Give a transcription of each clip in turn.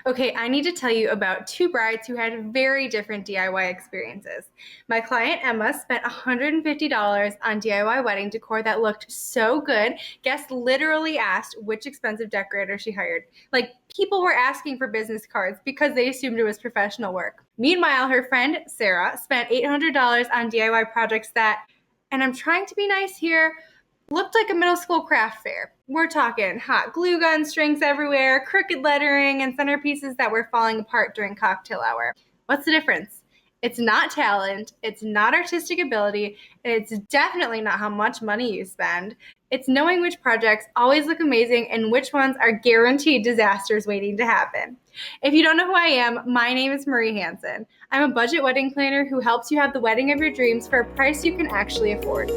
Okay, I need to tell you about two brides who had very different DIY experiences. My client Emma spent $150 on DIY wedding decor that looked so good, guests literally asked which expensive decorator she hired. Like, people were asking for business cards because they assumed it was professional work. Meanwhile, her friend Sarah spent $800 on DIY projects that, and I'm trying to be nice here, looked like a middle school craft fair. We're talking hot glue gun strings everywhere, crooked lettering, and centerpieces that were falling apart during cocktail hour. What's the difference? It's not talent, it's not artistic ability, and it's definitely not how much money you spend. It's knowing which projects always look amazing and which ones are guaranteed disasters waiting to happen. If you don't know who I am, my name is Marie Hansen. I'm a budget wedding planner who helps you have the wedding of your dreams for a price you can actually afford.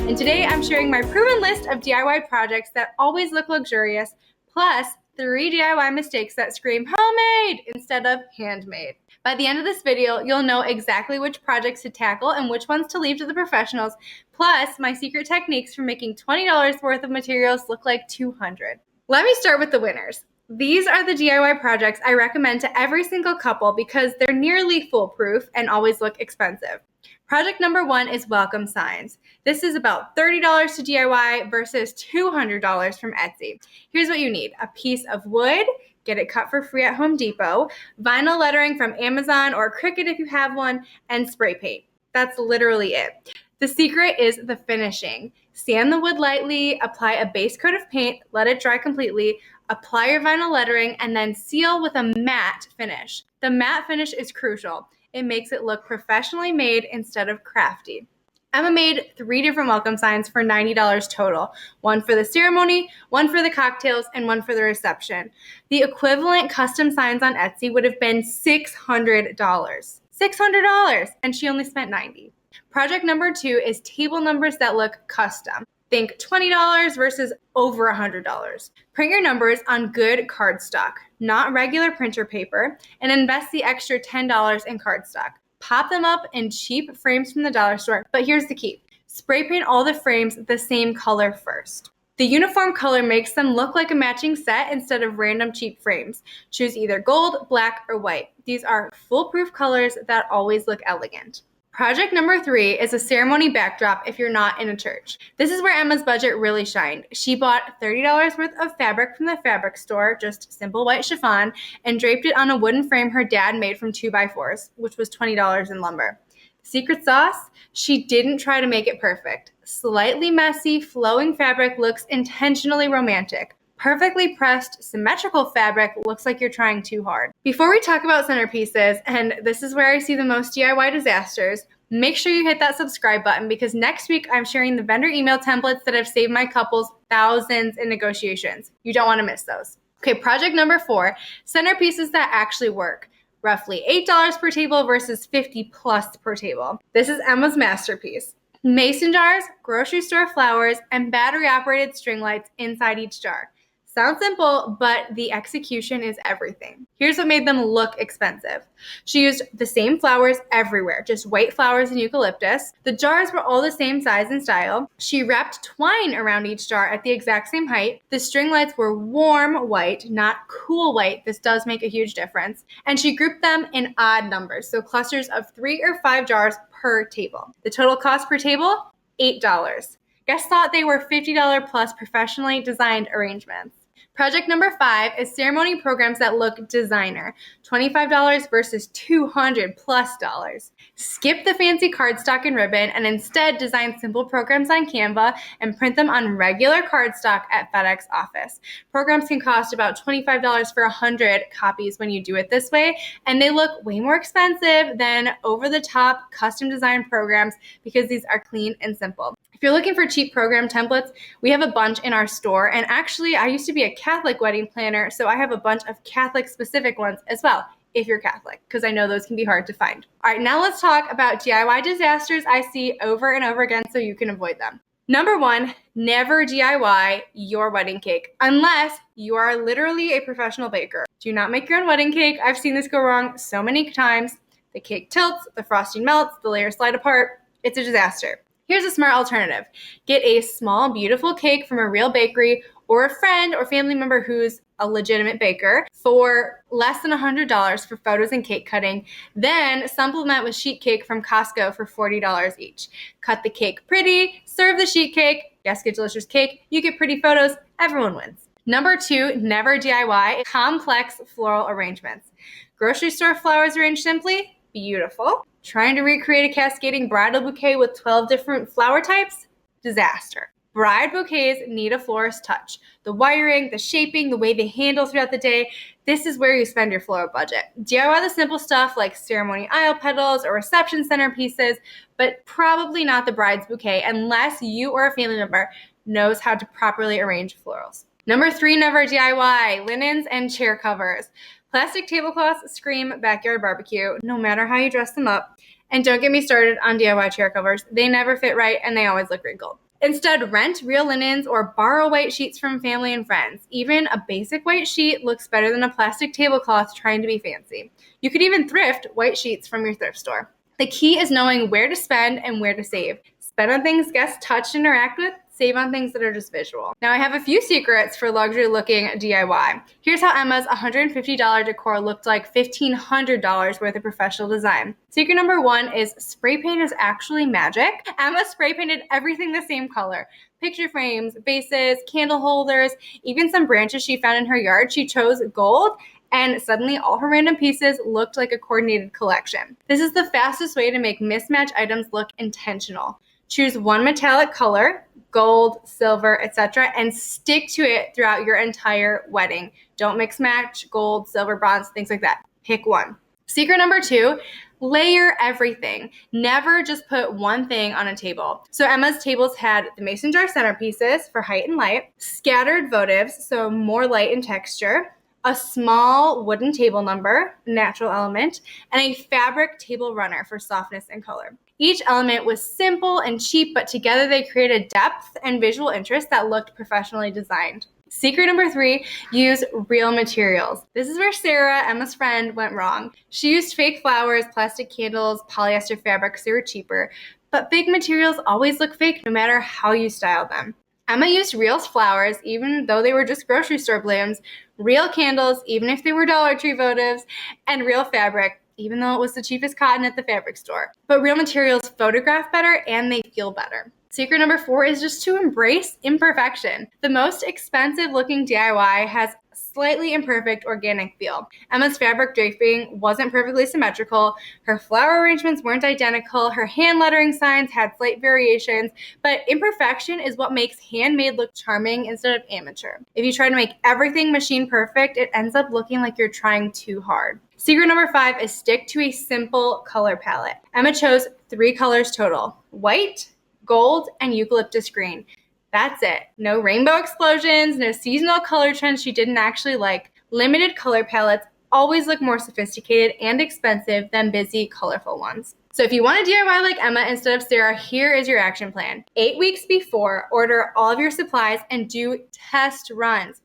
And today I'm sharing my proven list of DIY projects that always look luxurious, plus 3 DIY mistakes that scream homemade instead of handmade. By the end of this video, you'll know exactly which projects to tackle and which ones to leave to the professionals, plus my secret techniques for making $20 worth of materials look like $200. Let me start with the winners. These are the DIY projects I recommend to every single couple because they're nearly foolproof and always look expensive. Project number 1 is welcome signs. This is about $30 to DIY versus $200 from Etsy. Here's what you need: a piece of wood, get it cut for free at Home Depot, vinyl lettering from Amazon or Cricut if you have one, and spray paint. That's literally it. The secret is the finishing. Sand the wood lightly, apply a base coat of paint, let it dry completely, apply your vinyl lettering, and then seal with a matte finish. The matte finish is crucial. It makes it look professionally made instead of crafty. Emma made 3 different welcome signs for $90 total. One for the ceremony, one for the cocktails, and one for the reception. The equivalent custom signs on Etsy would have been $600. $600! And she only spent $90. Project number 2 is table numbers that look custom. Think $20 versus over $100. Print your numbers on good cardstock, not regular printer paper, and invest the extra $10 in cardstock. Pop them up in cheap frames from the dollar store, but here's the key. Spray paint all the frames the same color first. The uniform color makes them look like a matching set instead of random cheap frames. Choose either gold, black, or white. These are foolproof colors that always look elegant. Project number 3 is a ceremony backdrop if you're not in a church. This is where Emma's budget really shined. She bought $30 worth of fabric from the fabric store, just simple white chiffon, and draped it on a wooden frame her dad made from 2x4s, which was $20 in lumber. Secret sauce? She didn't try to make it perfect. Slightly messy, flowing fabric looks intentionally romantic. Perfectly pressed, symmetrical fabric looks like you're trying too hard. Before we talk about centerpieces, and this is where I see the most DIY disasters, make sure you hit that subscribe button because next week I'm sharing the vendor email templates that have saved my couples thousands in negotiations. You don't want to miss those. Okay, project number 4, centerpieces that actually work. Roughly $8 per table versus $50 plus per table. This is Emma's masterpiece. Mason jars, grocery store flowers, and battery-operated string lights inside each jar. Sounds simple, but the execution is everything. Here's what made them look expensive. She used the same flowers everywhere, just white flowers and eucalyptus. The jars were all the same size and style. She wrapped twine around each jar at the exact same height. The string lights were warm white, not cool white. This does make a huge difference. And she grouped them in odd numbers, so clusters of 3 or 5 jars per table. The total cost per table, $8. Guests thought they were $50 plus professionally designed arrangements. Project number 5 is ceremony programs that look designer. $25 versus $200 plus dollars. Skip the fancy cardstock and ribbon and instead design simple programs on Canva and print them on regular cardstock at FedEx office. Programs can cost about $25 for 100 copies when you do it this way, and they look way more expensive than over-the-top custom design programs because these are clean and simple. If you're looking for cheap program templates, we have a bunch in our store. And actually, I used to be a Catholic wedding planner, so I have a bunch of Catholic-specific ones as well, if you're Catholic, because I know those can be hard to find. All right, now let's talk about DIY disasters I see over and over again so you can avoid them. Number 1, never DIY your wedding cake unless you are literally a professional baker. Do not make your own wedding cake. I've seen this go wrong so many times. The cake tilts, the frosting melts, the layers slide apart. It's a disaster. Here's a smart alternative. Get a small, beautiful cake from a real bakery or a friend or family member who's a legitimate baker for less than $100 for photos and cake cutting. Then supplement with sheet cake from Costco for $40 each. Cut the cake pretty, serve the sheet cake, guests get delicious cake, you get pretty photos, everyone wins. Number 2, never DIY complex floral arrangements. Grocery store flowers arranged simply, beautiful. Trying to recreate a cascading bridal bouquet with 12 different flower types? Disaster. Bride bouquets need a florist touch. The wiring, the shaping, the way they handle throughout the day, this is where you spend your floral budget. DIY the simple stuff like ceremony aisle petals or reception centerpieces, but probably not the bride's bouquet unless you or a family member knows how to properly arrange florals. Number 3, never DIY linens and chair covers. Plastic tablecloths scream backyard barbecue, no matter how you dress them up. And don't get me started on DIY chair covers. They never fit right and they always look wrinkled. Instead, rent real linens or borrow white sheets from family and friends. Even a basic white sheet looks better than a plastic tablecloth trying to be fancy. You could even thrift white sheets from your thrift store. The key is knowing where to spend and where to save. Spend on things guests touch and interact with, save on things that are just visual. Now I have a few secrets for luxury looking DIY. Here's how Emma's $150 decor looked like $1,500 worth of professional design. Secret number 1 is spray paint is actually magic. Emma spray painted everything the same color. Picture frames, vases, candle holders, even some branches she found in her yard. She chose gold and suddenly all her random pieces looked like a coordinated collection. This is the fastest way to make mismatched items look intentional. Choose one metallic color, gold, silver, etc., and stick to it throughout your entire wedding. Don't mix match gold, silver, bronze, things like that. Pick one. Secret number 2, layer everything. Never just put one thing on a table. So Emma's tables had the mason jar centerpieces for height and light, scattered votives, so more light and texture, a small wooden table number, natural element, and a fabric table runner for softness and color. Each element was simple and cheap, but together they created depth and visual interest that looked professionally designed. Secret number 3, use real materials. This is where Sarah, Emma's friend, went wrong. She used fake flowers, plastic candles, polyester fabrics, they were cheaper, but fake materials always look fake no matter how you style them. Emma used real flowers, even though they were just grocery store blooms, real candles, even if they were Dollar Tree votives, and real fabric, even though it was the cheapest cotton at the fabric store. But real materials photograph better and they feel better. Secret number 4 is just to embrace imperfection. The most expensive looking DIY has slightly imperfect organic feel. Emma's fabric draping wasn't perfectly symmetrical, her flower arrangements weren't identical, her hand lettering signs had slight variations, but imperfection is what makes handmade look charming instead of amateur. If you try to make everything machine perfect, it ends up looking like you're trying too hard. Secret number 5 is stick to a simple color palette. Emma chose 3 colors total: white, gold, and eucalyptus green. That's it. No rainbow explosions, no seasonal color trends she didn't actually like. Limited color palettes always look more sophisticated and expensive than busy, colorful ones. So if you want to DIY like Emma instead of Sarah, here is your action plan. 8 weeks before, order all of your supplies and do test runs.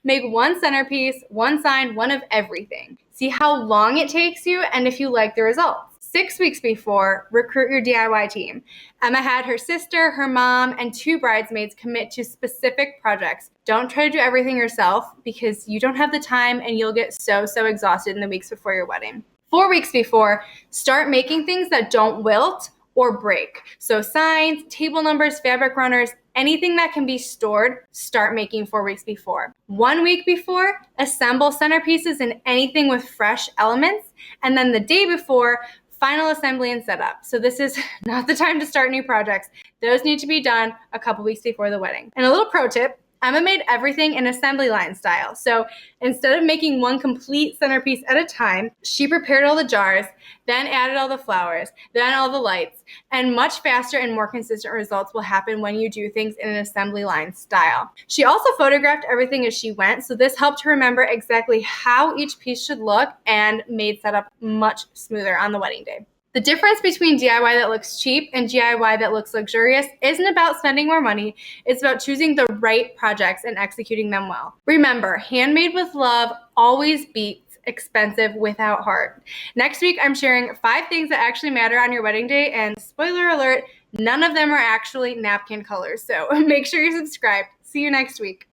Make one centerpiece, one sign, one of everything. See how long it takes you and if you like the results. 6 weeks before, recruit your DIY team. Emma had her sister, her mom, and 2 bridesmaids commit to specific projects. Don't try to do everything yourself because you don't have the time and you'll get so exhausted in the weeks before your wedding. 4 weeks before, start making things that don't wilt or break. So signs, table numbers, fabric runners, anything that can be stored, start making 4 weeks before. 1 week before, assemble centerpieces and anything with fresh elements. And then the day before, final assembly and setup. So this is not the time to start new projects. Those need to be done a couple weeks before the wedding. And a little pro tip, Emma made everything in assembly line style. So instead of making one complete centerpiece at a time, she prepared all the jars, then added all the flowers, then all the lights, and much faster and more consistent results will happen when you do things in an assembly line style. She also photographed everything as she went, so this helped her remember exactly how each piece should look and made setup much smoother on the wedding day. The difference between DIY that looks cheap and DIY that looks luxurious isn't about spending more money, it's about choosing the right projects and executing them well. Remember, handmade with love always beats expensive without heart. Next week, I'm sharing 5 things that actually matter on your wedding day, and spoiler alert, None of them are actually napkin colors, so make sure you're subscribed. See you next week.